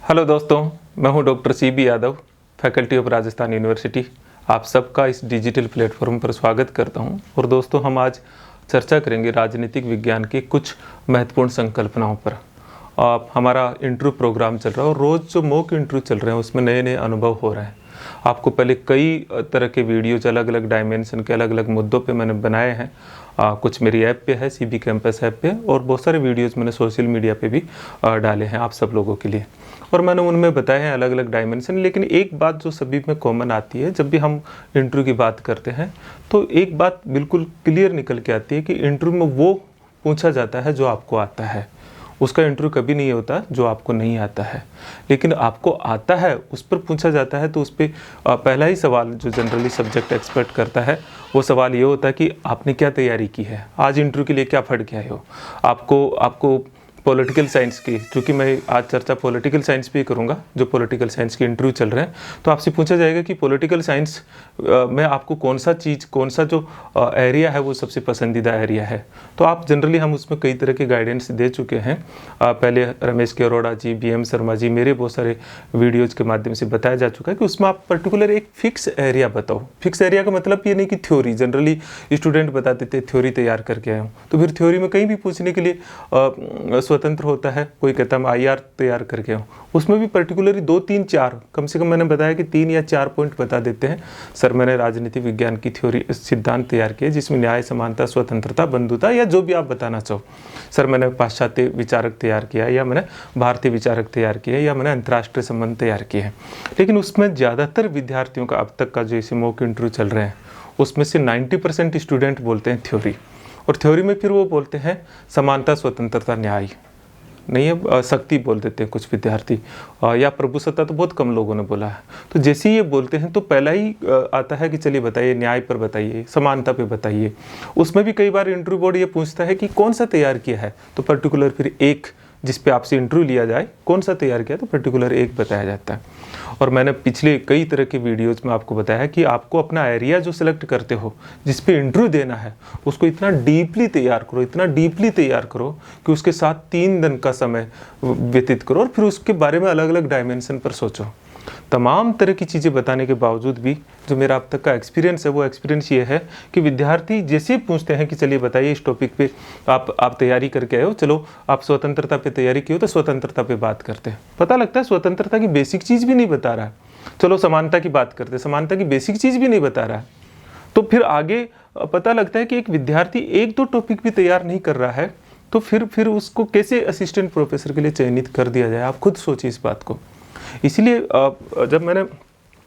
Hello दोस्तों, मैं हूं doctor CB Yadav, faculty of Rajasthan university. आप सबका इस डिजिटल प्लेटफॉर्म पर स्वागत करता हूं। और दोस्तों, हम आज चर्चा करेंगे राजनीतिक विज्ञान की कुछ महत्वपूर्ण संकल्पनाओं पर। हमारा इंटरव्यू प्रोग्राम चल रहा है और रोज़ जो मॉक इंटरव्यू चल रहे हैं उसमें नए नए अनुभव हो रहे हैं। आपको पहले कई तरह के वीडियोज अलग अलग डायमेंशन के अलग अलग मुद्दों पे मैंने बनाए हैं। कुछ मेरी ऐप पे है, CB कैंपस ऐप पे, और बहुत सारे वीडियोज मैंने सोशल मीडिया पे भी डाले हैं आप सब लोगों के लिए। और मैंने उनमें बताए हैं अलग अलग डायमेंशन। लेकिन एक बात जो सभी में कॉमन आती है, जब भी हम इंटरव्यू की बात करते हैं तो एक बात बिल्कुल क्लियर निकल के आती है कि इंटरव्यू में वो पूछा जाता है जो आपको आता है। उसका इंटरव्यू कभी नहीं होता जो आपको नहीं आता है। लेकिन आपको आता है उस पर पूछा जाता है तो उस पर पहला ही सवाल जो जनरली सब्जेक्ट एक्सपेक्ट करता है वो सवाल ये होता है कि आपने क्या तैयारी की है, आज इंटरव्यू के लिए क्या पढ़ के आए हो। आपको पॉलिटिकल साइंस की, क्योंकि मैं आज चर्चा पॉलिटिकल साइंस पे ही करूँगा, जो पॉलिटिकल साइंस के इंटरव्यू चल रहे हैं, तो आपसे पूछा जाएगा कि पॉलिटिकल साइंस में आपको कौन सा जो एरिया है वो सबसे पसंदीदा एरिया है। तो आप जनरली हम उसमें कई तरह के गाइडेंस दे चुके हैं। पहले रमेश के अरोड़ा जी, BM शर्मा जी, मेरे बहुत सारे वीडियोज़ के माध्यम से बताया जा चुका है कि उसमें आप पर्टिकुलर एक फिक्स एरिया बताओ। फिक्स एरिया का मतलब ये नहीं कि थ्योरी, जनरली स्टूडेंट बताते थे थ्योरी तैयार करके आए हूँ, तो फिर थ्योरी में कहीं भी पूछने के लिए स्वतंत्र होता है। कोई कहता मैं IR तैयार करके हूँ, उसमें भी पर्टिकुलरली 2, 3, 4 कम से कम मैंने बताया कि 3 या 4 पॉइंट बता देते हैं। सर मैंने राजनीति विज्ञान की थ्योरी सिद्धांत तैयार किए जिसमें न्याय, समानता, स्वतंत्रता, बंधुता या जो भी आप बताना चाहो। सर मैंने पाश्चात्य विचारक तैयार किया, या मैंने भारतीय विचारक तैयार किया, या मैंने अंतर्राष्ट्रीय संबंध तैयार किए हैं। लेकिन उसमें ज़्यादातर विद्यार्थियों का अब तक का जो ऐसे मॉक इंटरव्यू चल रहे हैं उसमें से 90% स्टूडेंट बोलते हैं थ्योरी। और थ्योरी में फिर वो बोलते हैं समानता, स्वतंत्रता, न्याय नहीं है, शक्ति बोल देते हैं कुछ विद्यार्थी, या प्रभुसत्ता तो बहुत कम लोगों ने बोला है। तो जैसे ही ये बोलते हैं तो पहला ही आता है कि चलिए बताइए, न्याय पर बताइए, समानता पे बताइए। उसमें भी कई बार इंटरव्यू बोर्ड ये पूछता है कि कौन सा तैयार किया है, तो पर्टिकुलर फिर एक जिस पे आपसे इंटरव्यू लिया जाए कौन सा तैयार किया तो पर्टिकुलर एक बताया जाता है। और मैंने पिछले कई तरह के वीडियोज़ में आपको बताया कि आपको अपना एरिया जो सिलेक्ट करते हो जिस पे इंटरव्यू देना है उसको इतना डीपली तैयार करो कि उसके साथ 3 दिन का समय व्यतीत करो और फिर उसके बारे में अलग अलग डायमेंशन पर सोचो। तमाम तरह की चीज़ें बताने के बावजूद भी जो मेरा अब तक का एक्सपीरियंस है वो एक्सपीरियंस ये है कि विद्यार्थी जैसे ही पूछते हैं कि चलिए बताइए इस टॉपिक पे आप तैयारी करके आए हो, चलो आप स्वतंत्रता पे तैयारी की हो तो स्वतंत्रता पे बात करते हैं। पता लगता है स्वतंत्रता की बेसिक चीज़ भी नहीं बता रहा है। चलो समानता की बात करते हैं, समानता की बेसिक चीज़ भी नहीं बता रहा है। तो फिर आगे पता लगता है कि एक विद्यार्थी 1-2 टॉपिक भी तैयार नहीं कर रहा है तो फिर उसको कैसे असिस्टेंट प्रोफेसर के लिए चयनित कर दिया जाए। आप खुद सोचिए इस बात को। इसीलिए जब मैंने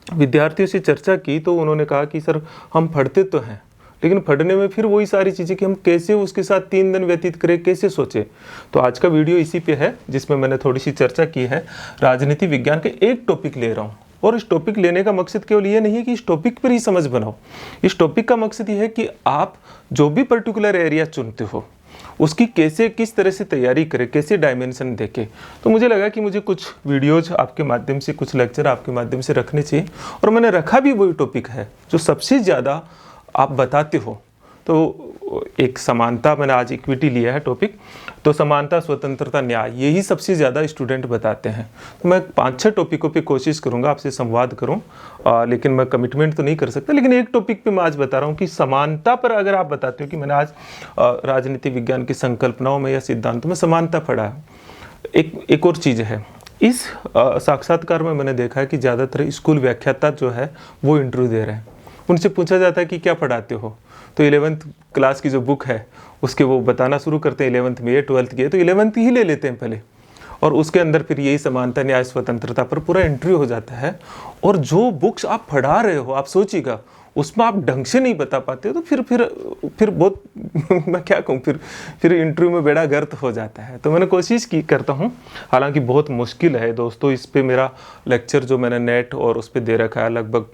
विद्यार्थियों से चर्चा की तो उन्होंने कहा कि सर हम पढ़ते तो हैं लेकिन पढ़ने में फिर वही सारी चीज़ें कि हम कैसे उसके साथ 3 दिन व्यतीत करें, कैसे सोचें। तो आज का वीडियो इसी पे है जिसमें मैंने थोड़ी सी चर्चा की है। राजनीति विज्ञान के एक टॉपिक ले रहा हूँ और इस टॉपिक लेने का मकसद केवल ये नहीं है कि इस टॉपिक पर ही समझ बनाओ। इस टॉपिक का मकसद ये है कि आप जो भी पर्टिकुलर एरिया चुनते हो उसकी किस तरह से तैयारी करें, कैसे डायमेंशन देखें। तो मुझे लगा कि मुझे कुछ वीडियोज आपके माध्यम से, कुछ लेक्चर आपके माध्यम से रखने चाहिए। और मैंने रखा भी वही टॉपिक है जो सबसे ज़्यादा आप बताते हो। तो एक समानता, मैंने आज इक्विटी लिया है टॉपिक, तो समानता, स्वतंत्रता, न्याय, यही सबसे ज़्यादा स्टूडेंट बताते हैं। तो मैं 5-6 टॉपिकों पे कोशिश करूँगा आपसे संवाद करूँ, लेकिन मैं कमिटमेंट तो नहीं कर सकता। लेकिन एक टॉपिक पे मैं आज बता रहा हूँ कि समानता पर अगर आप बताते हो कि मैंने आज राजनीति विज्ञान की संकल्पनाओं में या सिद्धांतों में समानता पढ़ा है। एक और चीज़ है, इस साक्षात्कार में मैंने देखा है कि ज़्यादातर स्कूल व्याख्याता जो है वो इंटरव्यू दे रहे हैं। उनसे पूछा जाता है कि क्या पढ़ाते हो, तो 11th क्लास की जो बुक है उसके वो बताना शुरू करते हैं। 11th में 12th की है तो 11th ही ले लेते हैं पहले, और उसके अंदर फिर यही समानता, न्याय, स्वतंत्रता पर पूरा इंटरव्यू हो जाता है। और जो बुक्स आप पढ़ा रहे हो, आप सोचिएगा, उसमें आप ढंग से नहीं बता पाते हो तो फिर बहुत मैं क्या कहूँ, फिर इंटरव्यू में बेड़ा गर्क हो जाता है। तो मैंने कोशिश करता हूँ, हालांकि बहुत मुश्किल है दोस्तों। इस पर मेरा लेक्चर जो मैंने नेट और उस पर दे रखा है लगभग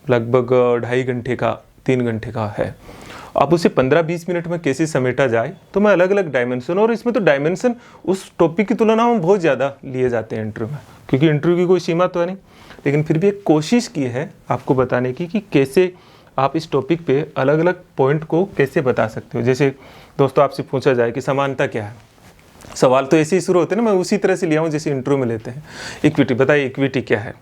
2.5 घंटे का, 3 घंटे का है। अब उसे 15-20 मिनट में कैसे समेटा जाए, तो मैं अलग अलग डायमेंशन, और इसमें तो डायमेंशन उस टॉपिक की तुलना में बहुत ज़्यादा लिए जाते हैं इंटरव्यू में, क्योंकि इंटरव्यू की कोई सीमा तो है नहीं। लेकिन फिर भी एक कोशिश की है आपको बताने की कि कैसे आप इस टॉपिक पे अलग अलग पॉइंट को कैसे बता सकते हो। जैसे दोस्तों आपसे पूछा जाए कि समानता क्या है, सवाल तो ऐसे ही शुरू होते हैं ना, मैं उसी तरह से लिया हूँ जैसे इंटरव्यू में लेते हैं। इक्विटी, बताइए इक्विटी क्या है?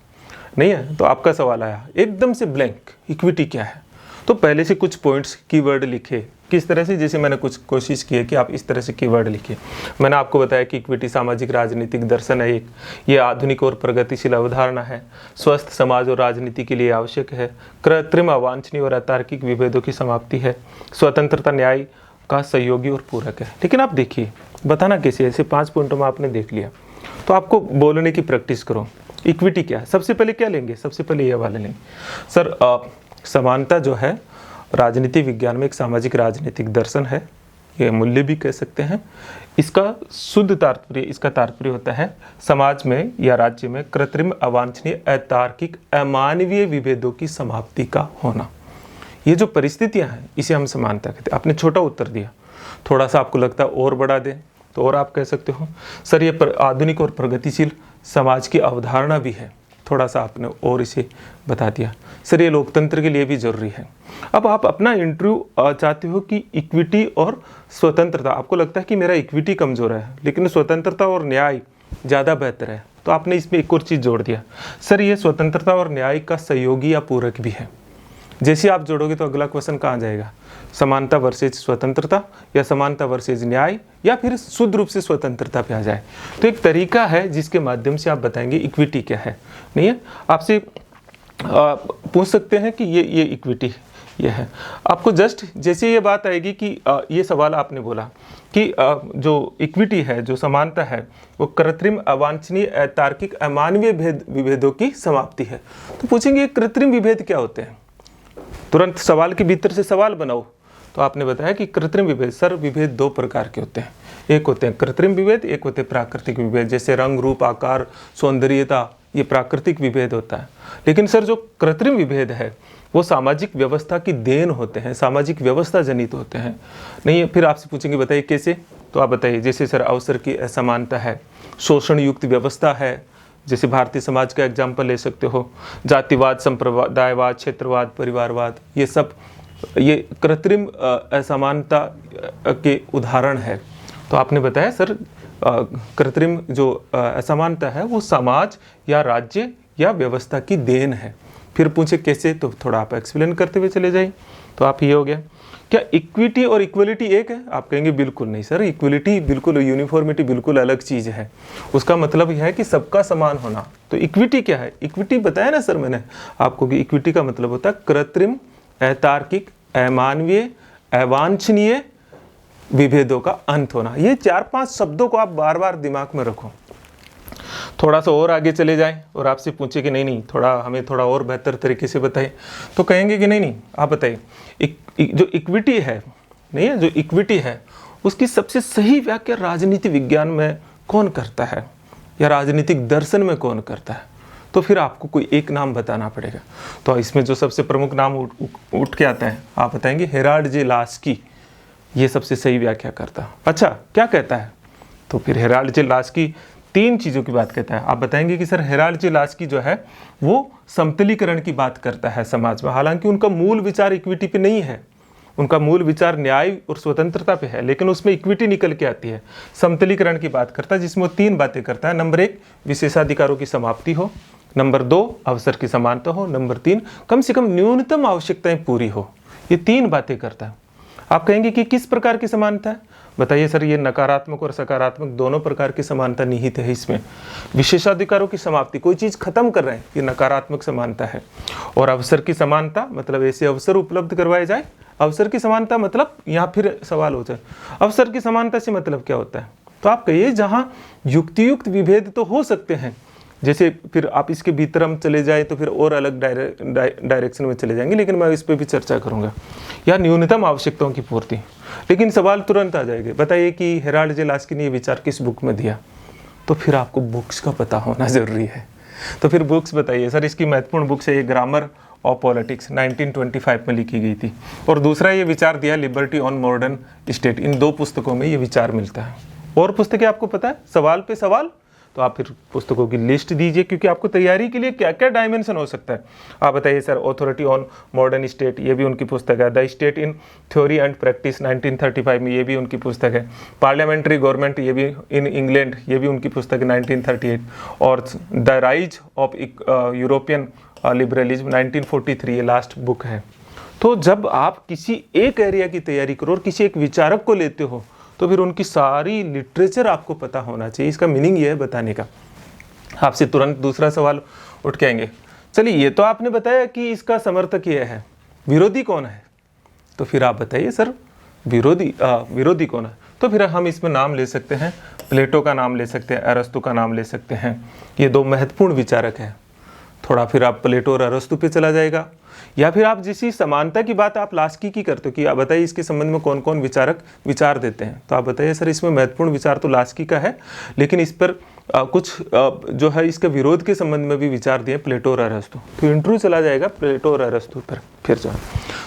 नहीं है तो आपका सवाल आया एकदम से ब्लैंक, इक्विटी क्या है? तो पहले से कुछ पॉइंट्स कीवर्ड लिखे, किस तरह से, जैसे मैंने कुछ कोशिश की है कि आप इस तरह से कीवर्ड लिखिए। मैंने आपको बताया कि इक्विटी सामाजिक राजनीतिक दर्शन है एक, ये आधुनिक और प्रगतिशील अवधारणा है, स्वस्थ समाज और राजनीति के लिए आवश्यक है, कृत्रिम अवांछनीय और अतार्किक विभेदों की समाप्ति है, स्वतंत्रता न्याय का सहयोगी और पूरक है। लेकिन आप देखिए बताना कैसे, ऐसे 5 पॉइंटों में आपने देख लिया, तो आपको बोलने की प्रैक्टिस करो। इक्विटी क्या है? सबसे पहले क्या लेंगे? सबसे पहले ये वाले लेंगे सर, समानता जो है राजनीति विज्ञान में एक सामाजिक राजनीतिक दर्शन है, ये मूल्य भी कह सकते हैं। इसका शुद्ध तात्पर्य, इसका तात्पर्य होता है समाज में या राज्य में कृत्रिम अवांछनीय अतार्किक अमानवीय विभेदों की समाप्ति का होना। ये जो परिस्थितियां हैं इसे हम समानता कहते हैं। आपने छोटा उत्तर दिया, थोड़ा सा आपको लगता है और बढ़ा दें तो और आप कह सकते हो सर ये आधुनिक और प्रगतिशील समाज की अवधारणा भी है, थोड़ा सा आपने और इसे बता दिया सर ये लोकतंत्र के लिए भी जरूरी है। अब आप अपना इंटरव्यू चाहते हो कि इक्विटी और स्वतंत्रता, आपको लगता है कि मेरा इक्विटी कमज़ोर है लेकिन स्वतंत्रता और न्याय ज़्यादा बेहतर है, तो आपने इसमें एक और चीज़ जोड़ दिया सर ये स्वतंत्रता और न्याय का सहयोगी या पूरक भी है। जैसे आप जोड़ोगे तो अगला क्वेश्चन कहाँ जाएगा? समानता वर्सेज स्वतंत्रता या समानता वर्सेज न्याय, या फिर शुद्ध रूप से स्वतंत्रता पे आ जाए। तो एक तरीका है जिसके माध्यम से आप बताएंगे इक्विटी क्या है। नहीं है, आपसे पूछ सकते हैं कि ये इक्विटी ये है। आपको जस्ट जैसे ये बात आएगी कि ये सवाल आपने बोला कि जो इक्विटी है, जो समानता है, वो कृत्रिम अवांछनीय अतार्किक अमानवीय विभेदों की समाप्ति है, तो पूछेंगे कृत्रिम विभेद क्या होते हैं? तुरंत सवाल के भीतर से सवाल बनाओ। तो आपने बताया कि कृत्रिम विभेद, सर विभेद 2 प्रकार के होते हैं, एक होते हैं कृत्रिम विभेद, एक होते हैं प्राकृतिक विभेद। जैसे रंग रूप आकार सौंदर्यता, ये प्राकृतिक विभेद होता है। लेकिन सर जो कृत्रिम विभेद है वो सामाजिक व्यवस्था की देन होते हैं, सामाजिक व्यवस्था जनित होते हैं। नहीं, फिर आपसे पूछेंगे बताइए कैसे, तो आप बताइए। जैसे सर अवसर की असमानता है, शोषण युक्त व्यवस्था है, जैसे भारतीय समाज का एग्जाम्पल ले सकते हो, जातिवाद, संप्रदायवाद, क्षेत्रवाद, परिवारवाद, ये सब ये कृत्रिम असमानता के उदाहरण है। तो आपने बताया सर कृत्रिम जो असमानता है वो समाज या राज्य या व्यवस्था की देन है। फिर पूछे कैसे, तो थोड़ा आप एक्सप्लेन करते हुए चले जाइए। तो आप ये हो गया। क्या इक्विटी और इक्वलिटी एक है? आप कहेंगे बिल्कुल नहीं सर, इक्वलिटी बिल्कुल, यूनिफॉर्मिटी बिल्कुल अलग चीज़ है। उसका मतलब यह है कि सबका समान होना। तो इक्विटी क्या है? इक्विटी बताया ना सर मैंने आपको कि इक्विटी का मतलब होता है कृत्रिम अतार्किक अमानवीय अवांछनीय विभेदों का अंत होना। ये 4-5 शब्दों को आप बार बार दिमाग में रखो। थोड़ा सा और आगे चले जाएं और आपसे पूछे कि नहीं थोड़ा हमें थोड़ा और बेहतर तरीके से बताइए, तो कहेंगे कि नहीं आप बताइए जो इक्विटी है, नहीं है, जो इक्विटी है उसकी सबसे सही व्याख्या राजनीति विज्ञान में कौन करता है या राजनीतिक दर्शन में कौन करता है? तो फिर आपको कोई एक नाम बताना पड़ेगा। तो इसमें जो सबसे प्रमुख नाम उठ के आता है, आप बताएंगे हेराल्ड जे लास्की, ये सबसे सही व्याख्या करता है। अच्छा, क्या कहता है? तो फिर हेराल्ड जे लास्की 3 चीज़ों की बात कहता है। आप बताएंगे कि सर हेराल्ड जे लास्की जो है वो समतलीकरण की बात करता है समाज में। हालांकि उनका मूल विचार इक्विटी पे नहीं है, उनका मूल विचार न्याय और स्वतंत्रता पे है, लेकिन उसमें इक्विटी निकल के आती है। समतलीकरण की बात करता है जिसमें वो 3 बातें करता है। नंबर 1 विशेषाधिकारों की समाप्ति हो, नंबर 2 अवसर की समानता हो, नंबर 3 कम से कम न्यूनतम आवश्यकताएं पूरी हो। ये 3 बातें करता है। आप कहेंगे कि किस प्रकार की समानता है? बताइए सर, ये नकारात्मक और सकारात्मक दोनों प्रकार की समानता निहित है इसमें। विशेषाधिकारों की समाप्ति, कोई चीज़ खत्म कर रहे हैं, ये नकारात्मक समानता है। और अवसर की समानता मतलब ऐसे अवसर उपलब्ध करवाए जाए। अवसर की समानता मतलब यहाँ फिर सवाल हो जाए, अवसर की समानता से मतलब क्या होता है? तो आप कहिए जहाँ युक्तियुक्त विभेद तो हो सकते हैं, जैसे फिर आप इसके भीतर हम चले जाए तो फिर और अलग डायरेक्शन में चले जाएंगे, लेकिन मैं इस पर भी चर्चा करूंगा। या न्यूनतम आवश्यकताओं की पूर्ति। लेकिन सवाल तुरंत आ जाएगा, बताइए कि हेराल्ड जे लास्की ने ये विचार किस बुक में दिया? तो फिर आपको बुक्स का पता होना जरूरी है। तो फिर बुक्स बताइए सर। इसकी महत्वपूर्ण बुक्स है ये ग्रामर ऑफ पॉलिटिक्स 1925 में लिखी गई थी, और दूसरा ये विचार दिया लिबर्टी ऑन मॉडर्न स्टेट। इन 2 पुस्तकों में ये विचार मिलता है। और पुस्तकें आपको पता है, सवाल पे सवाल। तो तो आप फिर पुस्तकों की लिस्ट दीजिए, क्योंकि आपको तैयारी के लिए क्या क्या डायमेंशन हो सकता है आप बताइए sir. Authority on modern state, ये भी उनकी पुस्तक है। The state in theory and practice 1935 में, ये भी उनकी पुस्तक है। पार्लियामेंट्री गवर्नमेंट, ये भी इन इंग्लैंड, ये भी उनकी पुस्तक है 1938। और the rise of European liberalism 1943, ये लास्ट बुक है। तो जब आप किसी एक एरिया की तैयारी करो और किसी एक विचारक को लेते हो तो फिर उनकी सारी लिटरेचर आपको पता होना चाहिए। इसका मीनिंग ये है बताने का। आपसे तुरंत दूसरा सवाल उठ के आएंगे, चलिए ये तो आपने बताया कि इसका समर्थक ये है, विरोधी कौन है? तो फिर आप बताइए सर विरोधी कौन है? तो फिर हम इसमें नाम ले सकते हैं, प्लेटो का नाम ले सकते हैं, अरस्तु का नाम ले सकते हैं। ये दो महत्वपूर्ण विचारक हैं। थोड़ा फिर आप प्लेटो और अरस्तु पे चला जाएगा, या फिर आप जिस समानता की बात आप लास्की की करते हो कि आप बताइए इसके संबंध में कौन कौन विचारक विचार देते हैं, तो आप बताइए सर इसमें महत्वपूर्ण विचार तो लास्की का है, लेकिन इस पर कुछ जो है इसके विरोध के संबंध में भी विचार दिए प्लेटो और अरस्तु। तो इंटरव्यू चला जाएगा प्लेटो और अरस्तु पर फिर जो है।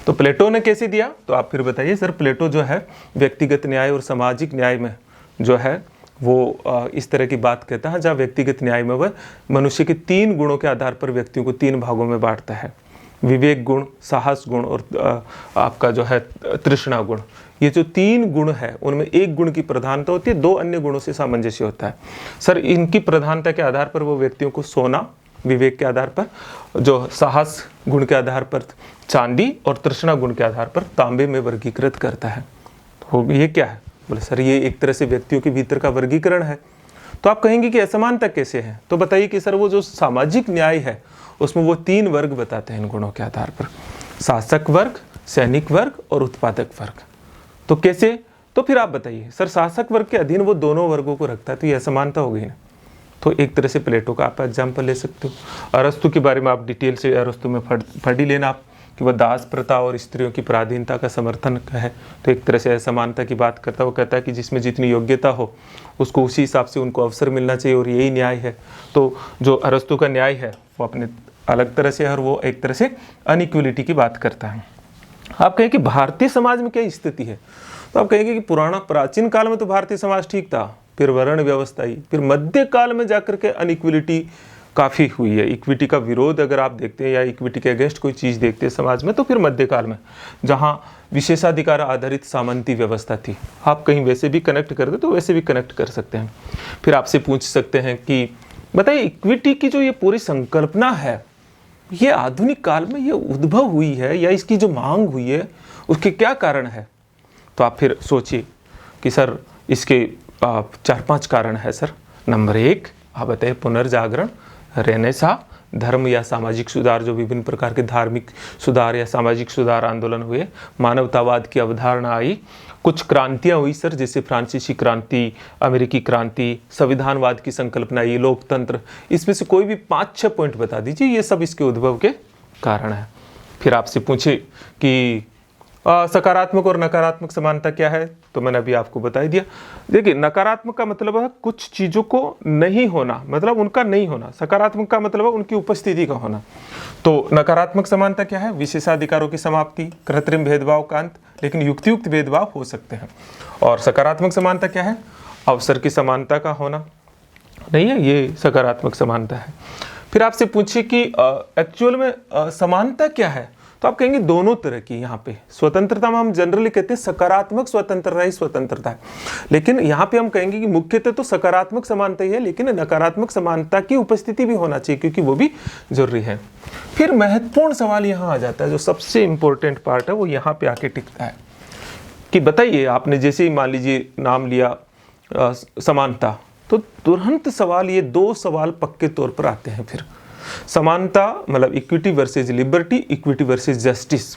तो प्लेटो ने कैसे दिया, तो आप फिर बताइए सर। प्लेटो जो है व्यक्तिगत न्याय और सामाजिक न्याय में जो है वो इस तरह की बात कहता है, जहाँ व्यक्तिगत न्याय में वह मनुष्य के 3 गुणों के आधार पर व्यक्तियों को 3 भागों में बांटता है। विवेक गुण, साहस गुण और आपका जो है तृष्णा गुण। ये जो 3 गुण है उनमें एक गुण की प्रधानता होती है, 2 अन्य गुणों से सामंजस्य होता है। सर इनकी प्रधानता के आधार पर वो व्यक्तियों को सोना, विवेक के आधार पर, जो साहस गुण के आधार पर चांदी और तृष्णा गुण के आधार पर तांबे में वर्गीकृत करता है। तो ये क्या है? बोले सर ये एक तरह से व्यक्तियों के भीतर का वर्गीकरण है। तो आप कहेंगे कि असमानता कैसे है? तो बताइए कि सर वो जो सामाजिक न्याय है उसमें वो 3 वर्ग बताते हैं इन गुणों के आधार पर, शासक वर्ग, सैनिक वर्ग और उत्पादक वर्ग। तो कैसे? तो फिर आप बताइए सर शासक वर्ग के अधीन वो दोनों वर्गों को रखता है, तो ये असमानता हो गई ना। तो एक तरह से प्लेटो का आप एग्जाम्पल ले सकते हो। अरस्तु के बारे में आप डिटेल से अरस्तु में पढ़ ही लेना आप कि वह दास प्रथा और स्त्रियों की पराधीनता का समर्थन है। तो एक तरह से असमानता की बात करता है। वो कहता है कि जिसमें जितनी योग्यता हो उसको उसी हिसाब से उनको अवसर मिलना चाहिए और यही न्याय है। तो जो अरस्तु का न्याय है वो अपने अलग तरह से है और वो एक तरह से अनइक्वलिटी की बात करता है। आप कहें कि भारतीय समाज में क्या स्थिति है, तो आप कहेंगे कि प्राचीन काल में तो भारतीय समाज ठीक था, फिर वर्ण व्यवस्था आई, फिर मध्य काल में जाकर के अनइक्वलिटी काफ़ी हुई है। इक्विटी का विरोध अगर आप देखते हैं या इक्विटी के अगेंस्ट कोई चीज़ देखते हैं समाज में, तो फिर मध्यकाल में जहाँ विशेषाधिकार आधारित सामंती व्यवस्था थी। आप कहीं वैसे भी कनेक्ट कर दे तो वैसे भी कनेक्ट कर सकते हैं। फिर आपसे पूछ सकते हैं कि बताइए इक्विटी की जो ये पूरी संकल्पना है ये आधुनिक काल में ये उद्भव हुई है या इसकी जो मांग हुई है उसके क्या कारण है? तो आप फिर सोचिए कि सर इसके 4-5 कारण है सर। नंबर 1 आप बताइए पुनर्जागरण, रेनेसां, धर्म या सामाजिक सुधार, जो विभिन्न प्रकार के धार्मिक सुधार या सामाजिक सुधार आंदोलन हुए, मानवतावाद की अवधारणा आई, कुछ क्रांतियां हुई सर जैसे फ्रांसीसी क्रांति, अमेरिकी क्रांति, संविधानवाद की संकल्पना आई, लोकतंत्र। इसमें से कोई भी 5-6 पॉइंट बता दीजिए, ये सब इसके उद्भव के कारण है। फिर आपसे पूछे कि सकारात्मक और नकारात्मक समानता क्या है, तो मैंने अभी आपको बता ही दिया। देखिए नकारात्मक का मतलब है कुछ चीज़ों को नहीं होना, मतलब उनका नहीं होना। सकारात्मक का मतलब है उनकी उपस्थिति का होना। तो नकारात्मक समानता क्या है? विशेषाधिकारों की समाप्ति, कृत्रिम भेदभाव का अंत, लेकिन युक्तियुक्त भेदभाव हो सकते हैं। और सकारात्मक समानता क्या है? अवसर की समानता का होना नहीं है, ये सकारात्मक समानता है। फिर आपसे पूछिए कि एक्चुअल में समानता क्या है, तो आप कहेंगे दोनों तरह की। यहाँ पे स्वतंत्रता में हम जनरली कहते हैं सकारात्मक स्वतंत्रता ही स्वतंत्रता है, लेकिन यहाँ पे हम कहेंगे कि मुख्यतः तो सकारात्मक समानता ही है, लेकिन नकारात्मक समानता की उपस्थिति भी होना चाहिए क्योंकि वो भी जरूरी है। फिर महत्वपूर्ण सवाल यहाँ आ जाता है, जो सबसे इंपॉर्टेंट पार्ट है वो यहाँ पे आके टिकता है कि बताइए आपने जैसे ही मान लीजिए नाम लिया समानता, तो तुरंत सवाल ये 2 सवाल पक्के तौर पर आते हैं। फिर समानता मतलब equity versus liberty, equity versus justice.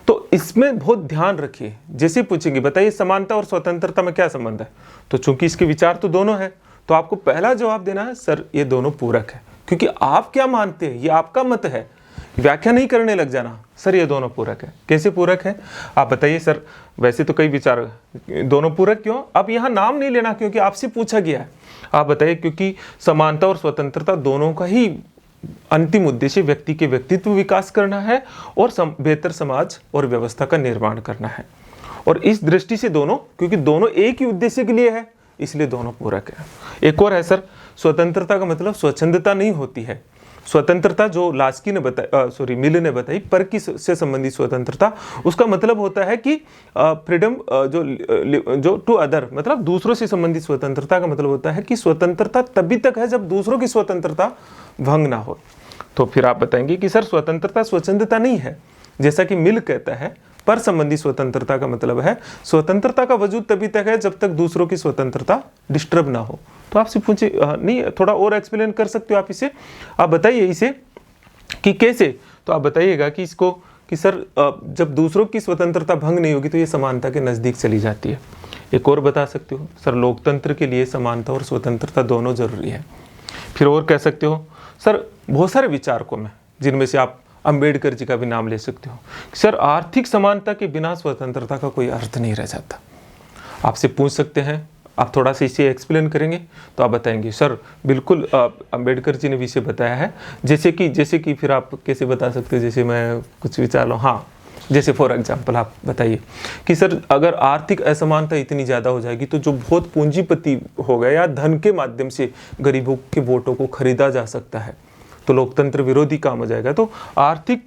तो इसमें बहुत ध्यान रखिए। जैसे पूछेंगे बताइए समानता और स्वतंत्रता में क्या संबंध है, तो चूंकि इसके विचार तो दोनों है, तो आपको पहला जवाब देना है सर ये दोनों पूरक है। क्योंकि आप क्या मानते हैं ये आपका मत है, व्याख्या नहीं करने लग जाना सर ये दोनों पूरक है। कैसे पूरक है आप बताइए सर? वैसे तो कई विचार दोनों पूरक क्यों, अब यहाँ नाम नहीं लेना क्योंकि आपसे पूछा गया है। आप बताइए क्योंकि समानता और स्वतंत्रता दोनों का ही अंतिम उद्देश्य व्यक्ति के व्यक्तित्व विकास करना है और बेहतर समाज और व्यवस्था का निर्माण करना है। और इस दृष्टि से दोनों, क्योंकि दोनों एक ही उद्देश्य के लिए है, इसलिए दोनों पूरक है। एक और है सर स्वतंत्रता का मतलब स्वच्छंदता नहीं होती है। स्वतंत्रता जो लास्की ने बताई, मिल ने बताई, पर की से संबंधित स्वतंत्रता, उसका मतलब होता है कि फ्रीडम जो टू अदर, मतलब दूसरों से संबंधित स्वतंत्रता का मतलब होता है कि स्वतंत्रता तभी तक है जब दूसरों की स्वतंत्रता भंग ना हो। तो फिर आप बताएंगे कि सर स्वतंत्रता स्वच्छंदता नहीं है, जैसा कि मिल कहता है। पर संबंधी स्वतंत्रता का मतलब है स्वतंत्रता का वजूद तभी तक है जब तक दूसरों की स्वतंत्रता डिस्टर्ब ना हो। तो आपसे पूछे नहीं, थोड़ा और एक्सप्लेन कर सकते हो आप इसे, आप बताइए इसे कि कैसे। तो आप बताइएगा कि इसको कि सर जब दूसरों की स्वतंत्रता भंग नहीं होगी तो ये समानता के नज़दीक चली जाती है। एक और बता सकते हो, सर लोकतंत्र के लिए समानता और स्वतंत्रता दोनों जरूरी है। फिर और कह सकते हो सर बहुत सारे विचारकों में, जिनमें से आप अंबेडकर जी का भी नाम ले सकते हो, सर आर्थिक समानता के बिना स्वतंत्रता का कोई अर्थ नहीं रह जाता। आपसे पूछ सकते हैं, आप थोड़ा सा इसे एक्सप्लेन करेंगे तो आप बताएंगे सर बिल्कुल अंबेडकर जी ने भी इसे बताया है। जैसे कि फिर आप कैसे बता सकते हो, जैसे मैं कुछ विचार लूँ, हाँ जैसे फॉर एग्जांपल आप बताइए कि सर अगर आर्थिक असमानता इतनी ज़्यादा हो जाएगी तो जो बहुत पूंजीपति हो गया या धन के माध्यम से गरीबों के वोटों को खरीदा जा सकता है तो लोकतंत्र विरोधी काम हो जाएगा। तो आर्थिक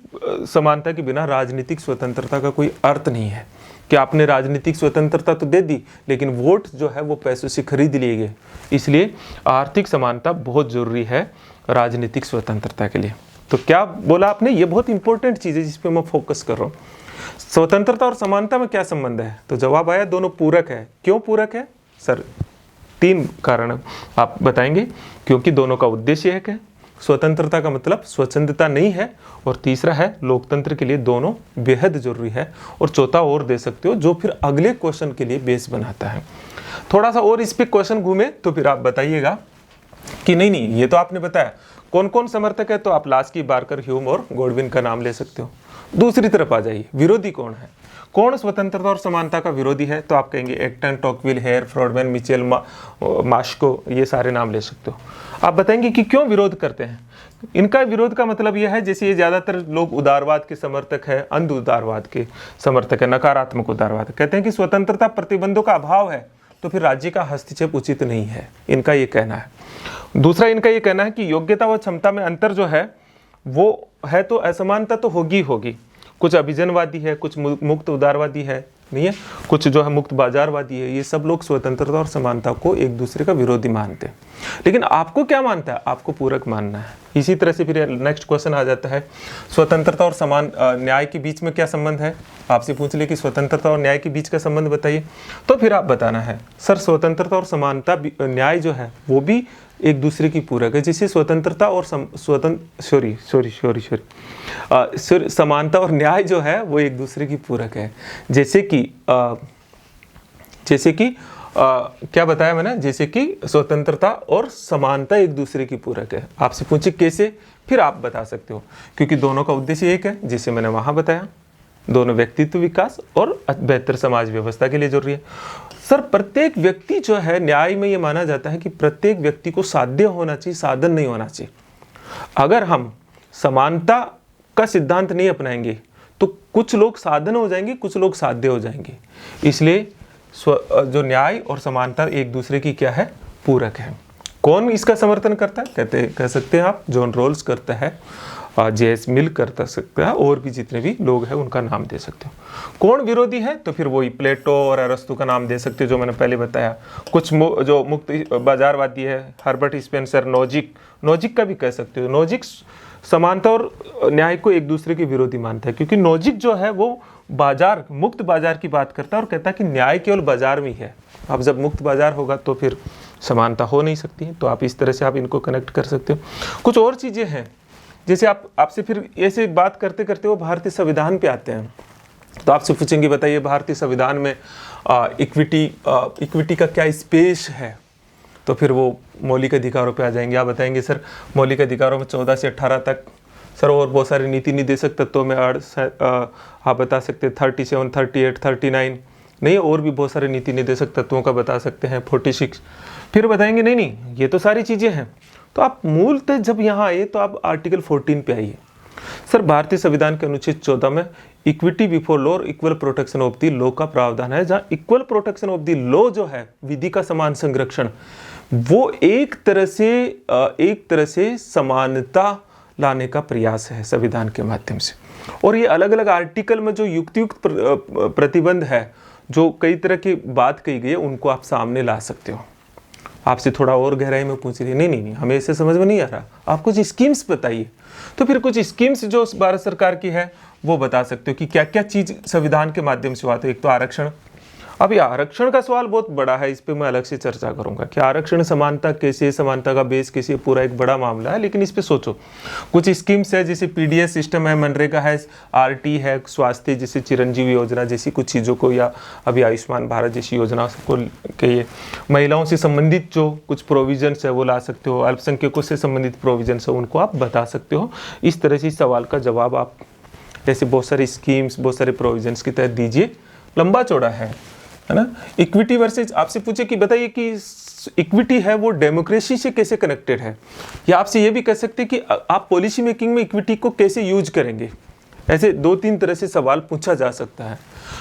समानता के बिना राजनीतिक स्वतंत्रता का कोई अर्थ नहीं है कि आपने राजनीतिक स्वतंत्रता तो दे दी लेकिन वोट जो है वो पैसों से खरीद लिए गए। इसलिए आर्थिक समानता बहुत ज़रूरी है राजनीतिक स्वतंत्रता के लिए। तो क्या बोला आपने, ये बहुत इंपॉर्टेंट चीज़ है जिस पे मैं फोकस कर रहा हूँ। स्वतंत्रता और समानता में क्या संबंध है, तो जवाब आया दोनों पूरक है। क्यों पूरक है सर, 3 कारण आप बताएंगे। क्योंकि दोनों का उद्देश्य एक है, स्वतंत्रता का मतलब स्वच्छंदता नहीं है, और तीसरा है लोकतंत्र के लिए दोनों बेहद जरूरी है, और चौथा और दे सकते हो जो फिर अगले क्वेश्चन के लिए बेस बनाता है। थोड़ा सा और इस पे क्वेश्चन घूमे तो फिर आप बताइएगा कि नहीं ये तो आपने बताया कौन कौन समर्थक है, तो आप लास्की, बार्कर, ह्यूम और गॉडविन का नाम ले सकते हो। दूसरी तरफ आ जाइए, विरोधी कौन है, कौन स्वतंत्रता और समानता का विरोधी है, तो आप कहेंगे एक्टन, टॉकविल, हेयर, फ्रॉडमैन, मिचेल, मास्को, ये सारे नाम ले सकते हो। आप बताएंगे कि क्यों विरोध करते हैं। इनका विरोध का मतलब यह है, जैसे ये ज़्यादातर लोग उदारवाद के समर्थक है, अंध उदारवाद के समर्थक है, नकारात्मक उदारवाद, कहते हैं कि स्वतंत्रता प्रतिबंधों का अभाव है तो फिर राज्य का हस्तक्षेप उचित नहीं है, इनका ये कहना है। दूसरा इनका ये कहना है कि योग्यता व क्षमता में अंतर जो है वो है तो असमानता तो होगी। कुछ अभिजनवादी है, कुछ मुक्त उदारवादी है, नहीं है, कुछ जो है मुक्त बाजारवादी है। ये सब लोग स्वतंत्रता और समानता को एक दूसरे का विरोधी मानते हैं, लेकिन आपको क्या मानता है, आपको पूरक मानना है। इसी तरह से फिर नेक्स्ट क्वेश्चन आ जाता है, स्वतंत्रता और समान न्याय के बीच में क्या संबंध है। आपसे पूछ ले कि स्वतंत्रता और न्याय के बीच का संबंध बताइए, तो फिर आप बताना है सर स्वतंत्रता और समानता न्याय जो है वो भी एक दूसरे की पूरक है। जैसे स्वतंत्रता और समानता और न्याय जो है वो एक दूसरे की पूरक है। जैसे कि क्या बताया मैंने, जैसे कि स्वतंत्रता और समानता एक दूसरे की पूरक है। आपसे पूछे कैसे, फिर आप बता सकते हो क्योंकि दोनों का उद्देश्य एक है, जिसे मैंने वहां बताया, दोनों व्यक्तित्व विकास और बेहतर समाज व्यवस्था के लिए जरूरी है। सर प्रत्येक व्यक्ति जो है, न्याय में ये माना जाता है कि प्रत्येक व्यक्ति को साध्य होना चाहिए, साधन नहीं होना चाहिए। अगर हम समानता का सिद्धांत नहीं अपनाएंगे तो कुछ लोग साधन हो जाएंगे, कुछ लोग साध्य हो जाएंगे। इसलिए जो न्याय और समानता एक दूसरे की क्या है, पूरक है। कौन इसका समर्थन करता है, कह सकते हैं आप जॉन रॉल्स करता है, जे.एस. मिल करता सकता है, और भी जितने भी लोग हैं उनका नाम दे सकते हो। कौन विरोधी है, तो फिर वही प्लेटो और अरस्तु का नाम दे सकते हो जो मैंने पहले बताया। कुछ जो मुक्त बाजारवादी है, हर्बर्ट स्पेंसर, नोजिक का भी कह सकते हो। नोजिक समानता और न्याय को एक दूसरे के विरोधी मानता है, क्योंकि नोजिक जो है वो मुक्त बाजार की बात करता है और कहता है कि न्याय केवल बाजार में ही है। अब जब मुक्त बाजार होगा तो फिर समानता हो नहीं सकती है। तो आप इस तरह से आप इनको कनेक्ट कर सकते हो। कुछ और चीज़ें हैं, जैसे आपसे फिर ऐसे बात करते करते वो भारतीय संविधान पे आते हैं, तो आपसे पूछेंगे बताइए भारतीय संविधान में इक्विटी का क्या स्पेस है, तो फिर वो मौलिक अधिकारों पे आ जाएंगे। आप बताएंगे सर मौलिक अधिकारों में 14 से 18 तक, सर और बहुत सारे नीति निर्देशक तत्वों में आप बता सकते हैं 37, 38, 39, नहीं और भी बहुत सारे नीति निर्देशक तत्वों का बता सकते हैं 46। फिर बताएंगे नहीं ये तो सारी चीज़ें हैं। तो आप मूलतः जब यहाँ आए तो आप आर्टिकल 14 पे आइए। सर भारतीय संविधान के अनुच्छेद 14 में इक्विटी बिफोर लॉ और equal protection of the law का प्रावधान है, जहाँ equal protection of the law जो है, विधि का समान संरक्षण, वो एक तरह से समानता लाने का प्रयास है संविधान के माध्यम से। और ये अलग अलग आर्टिकल में जो युक्त प्रतिबंध है, जो कई तरह की बात कही गई है, उनको आप सामने ला सकते हो। आपसे थोड़ा और गहराई में पूछ रही है, नहीं, हमें ऐसे समझ में नहीं आ रहा, आप कुछ स्कीम्स बताइए। तो फिर कुछ स्कीम्स जो भारत सरकार की है वो बता सकते हो कि क्या क्या चीज़ संविधान के माध्यम से हुआ। तो एक तो आरक्षण। अब ये आरक्षण का सवाल बहुत बड़ा है, इस पे मैं अलग से चर्चा करूंगा कि आरक्षण समानता कैसे, समानता का बेस कैसे, पूरा एक बड़ा मामला है। लेकिन इस पे सोचो, कुछ स्कीम्स है जैसे पीडीएस सिस्टम है, मनरेगा है, आरटी है, स्वास्थ्य जैसे चिरंजीवी योजना जैसी कुछ चीज़ों को, या अभी आयुष्मान भारत जैसी योजना को के ये महिलाओं से संबंधित जो कुछ प्रोविजंस है वो ला सकते हो, अल्पसंख्यकों से संबंधित प्रोविजंस है उनको आप बता सकते हो। इस तरह से इस सवाल का जवाब आप ऐसे बहुत सारी स्कीम्स, बहुत सारे प्रोविजंस के तहत दीजिए। लंबा चौड़ा है ना। इक्विटी वर्सेज आपसे पूछे कि बताइए कि इक्विटी है वो डेमोक्रेसी से कैसे कनेक्टेड है, या आपसे ये भी कह सकते हैं कि आप पॉलिसी मेकिंग में इक्विटी को कैसे यूज करेंगे। ऐसे 2-3 तरह से सवाल पूछा जा सकता है।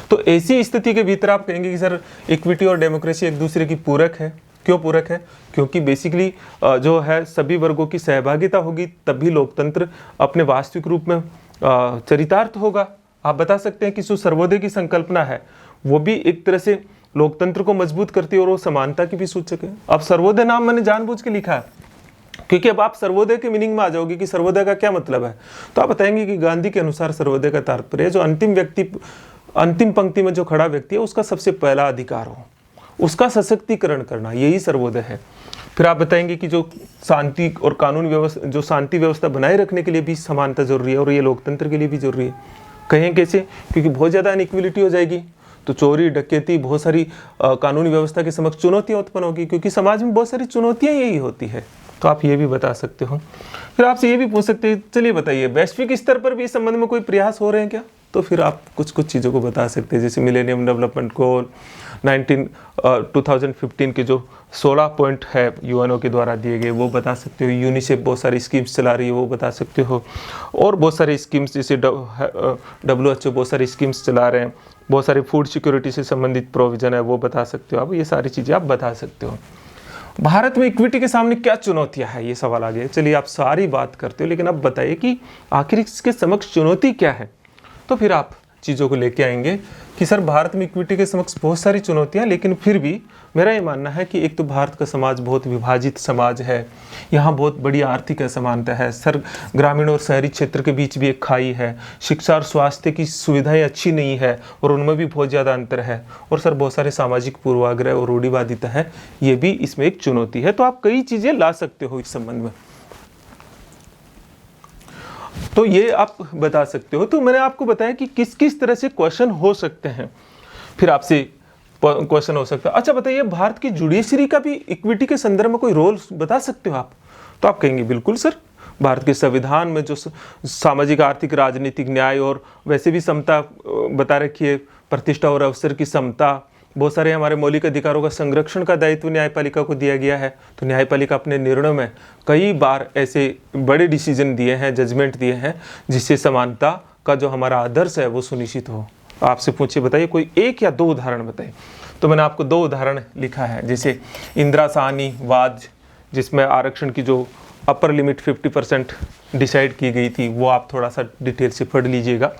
तो ऐसी स्थिति के भीतर आप कहेंगे कि सर इक्विटी और डेमोक्रेसी एक दूसरे की पूरक है। क्यों पूरक है? क्योंकि बेसिकली जो है सभी वर्गों की सहभागिता होगी तभी लोकतंत्र अपने वास्तविक रूप में चरितार्थ होगा। आप बता सकते हैं कि जो सर्वोदय की संकल्पना है वो भी एक तरह से लोकतंत्र को मजबूत करती है और वो समानता की भी सूचक है। अब सर्वोदय नाम मैंने जानबूझ के लिखा है क्योंकि अब आप सर्वोदय के मीनिंग में आ जाओगे कि सर्वोदय का क्या मतलब है। तो आप बताएंगे कि गांधी के अनुसार सर्वोदय का तात्पर्य जो अंतिम पंक्ति में जो खड़ा व्यक्ति है उसका सबसे पहला अधिकार हो, उसका सशक्तिकरण करना, यही सर्वोदय है। फिर आप बताएंगे कि जो शांति और कानून व्यवस्था, जो शांति व्यवस्था बनाए रखने के लिए भी समानता जरूरी है और ये लोकतंत्र के लिए भी जरूरी है। कहें कैसे? क्योंकि बहुत ज़्यादा अनइक्वलिटी हो जाएगी तो चोरी डकैती, बहुत सारी कानूनी व्यवस्था के समक्ष चुनौतियाँ उत्पन्न होगी, क्योंकि समाज में बहुत सारी चुनौतियाँ यही होती है। तो आप ये भी बता सकते हो। फिर आपसे ये भी पूछ सकते हैं, चलिए बताइए वैश्विक स्तर पर भी इस संबंध में कोई प्रयास हो रहे हैं क्या? तो फिर आप कुछ चीज़ों को बता सकते हैं, जैसे मिलेनियम डेवलपमेंट गोल 2015 के जो 16 पॉइंट है यूएनओ के द्वारा दिए गए वो बता सकते हो। यूनिसेफ बहुत सारी स्कीम्स चला रही है वो बता सकते हो। और बहुत सारी स्कीम्स जैसे WHO बहुत सारी स्कीम्स चला रहे हैं, बहुत सारी फूड सिक्योरिटी से संबंधित प्रोविजन है वो बता सकते हो। अब ये सारी चीज़ें आप बता सकते हो। भारत में इक्विटी के सामने क्या चुनौतियां है, ये सवाल आ गया। चलिए आप सारी बात करते हो, लेकिन अब बताइए कि आखिर इसके समक्ष चुनौती क्या है। तो फिर आप चीज़ों को लेके आएंगे कि सर भारत में इक्विटी के समक्ष बहुत सारी चुनौतियां, लेकिन फिर भी मेरा ये मानना है कि एक तो भारत का समाज बहुत विभाजित समाज है, यहाँ बहुत बड़ी आर्थिक असमानता है, सर ग्रामीण और शहरी क्षेत्र के बीच भी एक खाई है, शिक्षा और स्वास्थ्य की सुविधाएं अच्छी नहीं है और उनमें भी बहुत ज़्यादा अंतर है, और सर बहुत सारे सामाजिक पूर्वाग्रह और रूढ़िवादिता है, ये भी इसमें एक चुनौती है। तो आप कई चीज़ें ला सकते हो इस संबंध में, तो ये आप बता सकते हो। तो मैंने आपको बताया कि किस किस तरह से क्वेश्चन हो सकते हैं। फिर आपसे क्वेश्चन हो सकता है, अच्छा बताइए भारत की जुडिशरी का भी इक्विटी के संदर्भ में कोई रोल बता सकते हो आप? तो आप कहेंगे बिल्कुल सर, भारत के संविधान में जो सामाजिक आर्थिक राजनीतिक न्याय और वैसे भी समता बता रखी है, प्रतिष्ठा और अवसर की समता, बहुत सारे हमारे मौलिक अधिकारों का संरक्षण का दायित्व न्यायपालिका को दिया गया है। तो न्यायपालिका अपने निर्णय में कई बार ऐसे बड़े डिसीजन दिए हैं, जजमेंट दिए हैं, जिससे समानता का जो हमारा आदर्श है वो सुनिश्चित हो। आपसे पूछिए बताइए कोई 1 या 2 उदाहरण बताइए। तो मैंने आपको 2 उदाहरण लिखा है, जैसे इंदिरा साहनी वाद जिसमें आरक्षण की जो अपर लिमिट 50% डिसाइड की गई थी, वो आप थोड़ा सा डिटेल से पढ़ लीजिएगा।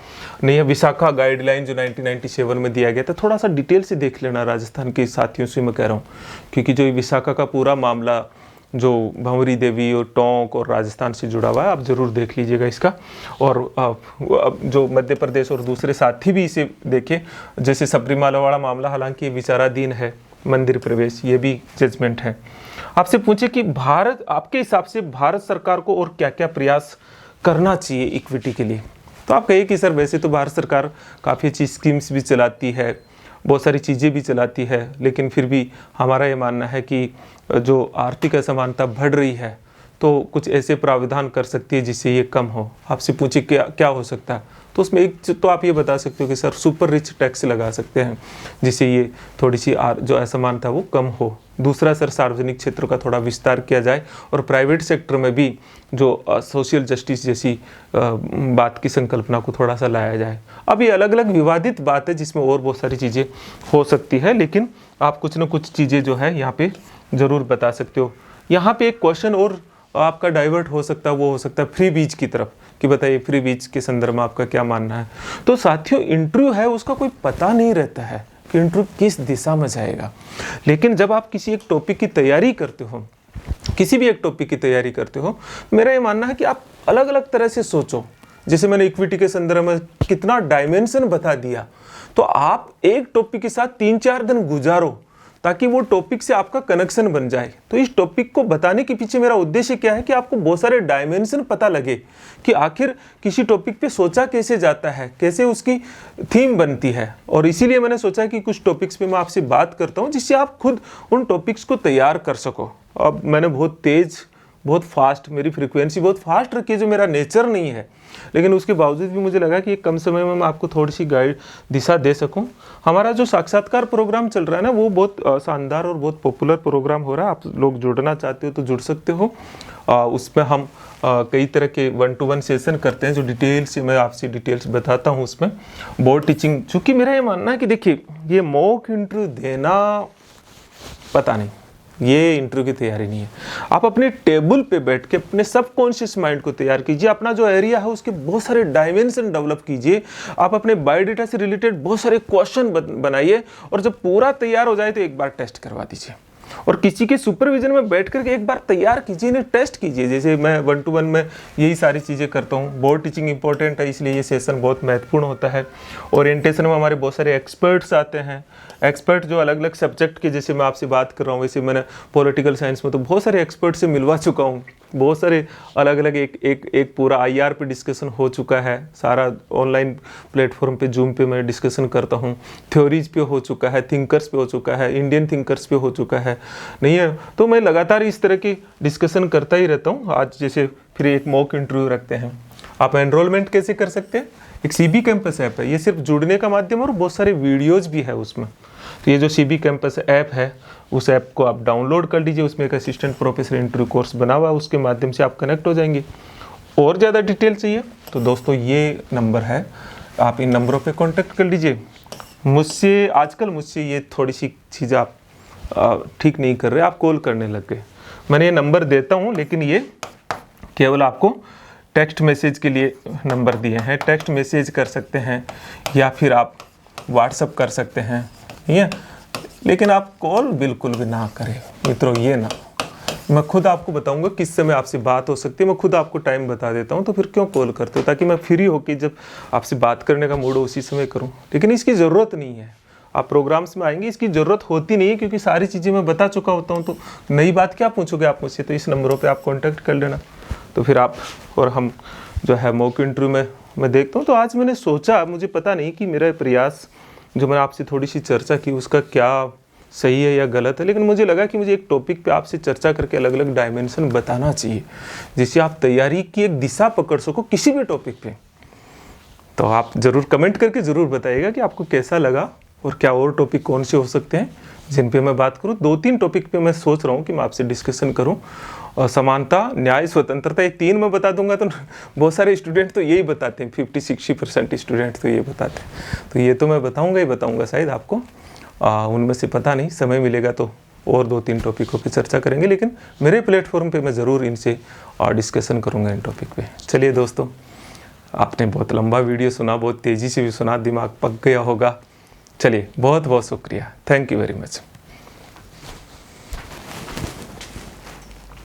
नहीं है विशाखा गाइडलाइन जो 1997 में दिया गया था, थोड़ा सा डिटेल से देख लेना राजस्थान के साथियों से मैं कह रहा हूँ, क्योंकि जो विशाखा का पूरा मामला जो भंवरी देवी और टोंक और राजस्थान से जुड़ा हुआ है, आप ज़रूर देख लीजिएगा इसका। और जो मध्य प्रदेश और दूसरे साथी भी इसे देखें, जैसे सबरीमाला वाला मामला हालांकि विचाराधीन है, मंदिर प्रवेश ये भी जजमेंट है। आपसे पूछे कि भारत आपके हिसाब से भारत सरकार को और क्या क्या प्रयास करना चाहिए इक्विटी के लिए। तो आप कहिए कि सर वैसे तो भारत सरकार काफ़ी अच्छी स्कीम्स भी चलाती है, बहुत सारी चीज़ें भी चलाती है, लेकिन फिर भी हमारा ये मानना है कि जो आर्थिक असमानता बढ़ रही है तो कुछ ऐसे प्रावधान कर सकती है जिससे ये कम हो। आपसे पूछे क्या हो सकता है, तो उसमें एक तो आप ये बता सकते हो कि सर सुपर रिच टैक्स लगा सकते हैं जिससे ये थोड़ी सी जो असमानता वो कम हो। दूसरा सर सार्वजनिक क्षेत्र का थोड़ा विस्तार किया जाए और प्राइवेट सेक्टर में भी जो सोशल जस्टिस जैसी बात की संकल्पना को थोड़ा सा लाया जाए। अब ये अलग अलग विवादित बात है जिसमें और बहुत सारी चीज़ें हो सकती है, लेकिन आप कुछ न कुछ चीज़ें जो है यहाँ पे ज़रूर बता सकते हो। यहाँ पे एक क्वेश्चन और आपका डाइवर्ट हो सकता है, वो हो सकता है फ्री बीज की तरफ, कि बताइए फ्री बीज के संदर्भ में आपका क्या मानना है। तो साथियों, इंटरव्यू है उसका कोई पता नहीं रहता है कि इंटरव्यू किस दिशा में जाएगा, लेकिन जब आप किसी एक टॉपिक की तैयारी करते हो, किसी भी एक टॉपिक की तैयारी करते हो, मेरा ये मानना है कि आप अलग अलग तरह से सोचो। जैसे मैंने इक्विटी के संदर्भ में कितना डायमेंशन बता दिया, तो आप एक टॉपिक के साथ 3-4 दिन गुजारो ताकि वो टॉपिक से आपका कनेक्शन बन जाए। तो इस टॉपिक को बताने के पीछे मेरा उद्देश्य क्या है कि आपको बहुत सारे डायमेंशन पता लगे कि आखिर किसी टॉपिक पे सोचा कैसे जाता है, कैसे उसकी थीम बनती है। और इसीलिए मैंने सोचा कि कुछ टॉपिक्स पे मैं आपसे बात करता हूँ जिससे आप खुद उन टॉपिक्स को तैयार कर सको। अब मैंने बहुत तेज़, बहुत फास्ट, मेरी फ्रीक्वेंसी बहुत फास्ट रखी है, जो मेरा नेचर नहीं है, लेकिन उसके बावजूद भी मुझे लगा कि कम समय में मैं आपको थोड़ी सी गाइड दिशा दे सकूं। हमारा जो साक्षात्कार प्रोग्राम चल रहा है ना, वो बहुत शानदार और बहुत पॉपुलर प्रोग्राम हो रहा है। आप लोग जुड़ना चाहते हो तो जुड़ सकते हो। उसमें हम कई तरह के 1-to-1 सेशन करते हैं, जो डिटेल से मैं आपसे डिटेल्स बताता हूँ उसमें। बोर्ड टीचिंग, चूँकि मेरा ये मानना है कि देखिए, ये मॉक इंटरव्यू देना, पता नहीं, ये इंटरव्यू की तैयारी नहीं है। आप अपने टेबल पे बैठ के अपने सबकॉन्शियस माइंड को तैयार कीजिए, अपना जो एरिया है उसके बहुत सारे डायमेंशन डेवलप कीजिए। आप अपने बायोडाटा से रिलेटेड बहुत सारे क्वेश्चन बनाइए, और जब पूरा तैयार हो जाए तो एक बार टेस्ट करवा दीजिए, और किसी के सुपरविजन में बैठ करके एक बार तैयार कीजिए, इन्हें टेस्ट कीजिए। जैसे मैं 1-to-1 में यही सारी चीज़ें करता हूँ। बोर्ड टीचिंग इंपॉर्टेंट है, इसलिए ये सेशन बहुत महत्वपूर्ण होता है। ओरिएंटेशन में हमारे बहुत सारे एक्सपर्ट्स आते हैं, एक्सपर्ट जो अलग अलग सब्जेक्ट के, जैसे मैं आपसे बात कर रहा हूँ, वैसे मैंने पॉलिटिकल साइंस में तो बहुत सारे एक्सपर्ट से मिलवा चुका हूँ। बहुत सारे अलग अलग एक पूरा IR पे डिस्कशन हो चुका है, सारा ऑनलाइन प्लेटफॉर्म पे, जूम पे मैं डिस्कशन करता हूँ। थ्योरीज पे हो चुका है, थिंकर्स पे हो चुका है, इंडियन थिंकर्स पे हो चुका है, नहीं है? तो मैं लगातार इस तरह की डिस्कशन करता ही रहता हूँ। आज जैसे फिर एक मॉक इंटरव्यू रखते हैं। आप एनरोलमेंट कैसे कर सकते हैं? एक CB कैंपस ऐप है, ये सिर्फ जुड़ने का माध्यम है और बहुत सारे वीडियोज़ भी है उसमें। तो ये जो CB कैंपस ऐप है, उस ऐप को आप डाउनलोड कर लीजिए। उसमें एक असिस्टेंट प्रोफेसर इंटरव्यू कोर्स बना हुआ है, उसके माध्यम से आप कनेक्ट हो जाएंगे। और ज़्यादा डिटेल चाहिए तो दोस्तों ये नंबर है, आप इन नंबरों पे कांटेक्ट कर लीजिए। मुझसे ये थोड़ी सी चीज़ें आप ठीक नहीं कर रहे, आप कॉल करने लग गए। मैंने ये नंबर देता हूँ, लेकिन ये केवल आपको टेक्स्ट मैसेज के लिए नंबर दिए हैं। टेक्स्ट मैसेज कर सकते हैं या फिर आप व्हाट्सअप कर सकते हैं, ठीक है? लेकिन आप कॉल बिल्कुल भी ना करें मित्रों, ये ना। मैं खुद आपको बताऊंगा किस समय आपसे बात हो सकती है, मैं खुद आपको टाइम बता देता हूं, तो फिर क्यों कॉल करते हो? ताकि मैं फ्री होकर जब आपसे बात करने का मूड हो उसी समय करूं। लेकिन इसकी ज़रूरत नहीं है, आप प्रोग्राम्स में आएंगे, इसकी ज़रूरत होती नहीं है, क्योंकि सारी चीज़ें मैं बता चुका होता हूँ। तो नई बात क्या पूछोगे आप मुझसे? तो इस नंबरों पर आप कॉन्टैक्ट कर लेना, तो फिर आप और हम जो है मॉक इंटरव्यू में मैं देखता हूँ। तो आज मैंने सोचा, मुझे पता नहीं कि मेरा प्रयास जो मैंने आपसे थोड़ी सी चर्चा की उसका क्या सही है या गलत है, लेकिन मुझे लगा कि मुझे एक टॉपिक पे आपसे चर्चा करके अलग अलग डायमेंशन बताना चाहिए, जिससे आप तैयारी की एक दिशा पकड़ सको किसी भी टॉपिक पे। तो आप ज़रूर कमेंट करके ज़रूर बताइएगा कि आपको कैसा लगा, और क्या और टॉपिक कौन से हो सकते हैं जिन पे मैं बात करूं। 2-3 टॉपिक पे मैं सोच रहा हूं कि मैं आपसे डिस्कशन करूं। और समानता, न्याय, स्वतंत्रता, ये 3 मैं बता दूंगा तो बहुत सारे स्टूडेंट तो यही बताते हैं, 50-60% स्टूडेंट तो ये बताते हैं। तो ये तो मैं बताऊंगा शायद आपको, उनमें से पता नहीं, समय मिलेगा तो और 2-3 टॉपिकों पे चर्चा करेंगे, लेकिन मेरे प्लेटफॉर्म पे मैं ज़रूर इनसे डिस्कशन करूँगा इन टॉपिक पे। चलिए दोस्तों, आपने बहुत लंबा वीडियो सुना, बहुत तेज़ी से भी सुना, दिमाग पक गया होगा। चलिए, बहुत बहुत शुक्रिया, थैंक यू वेरी मच।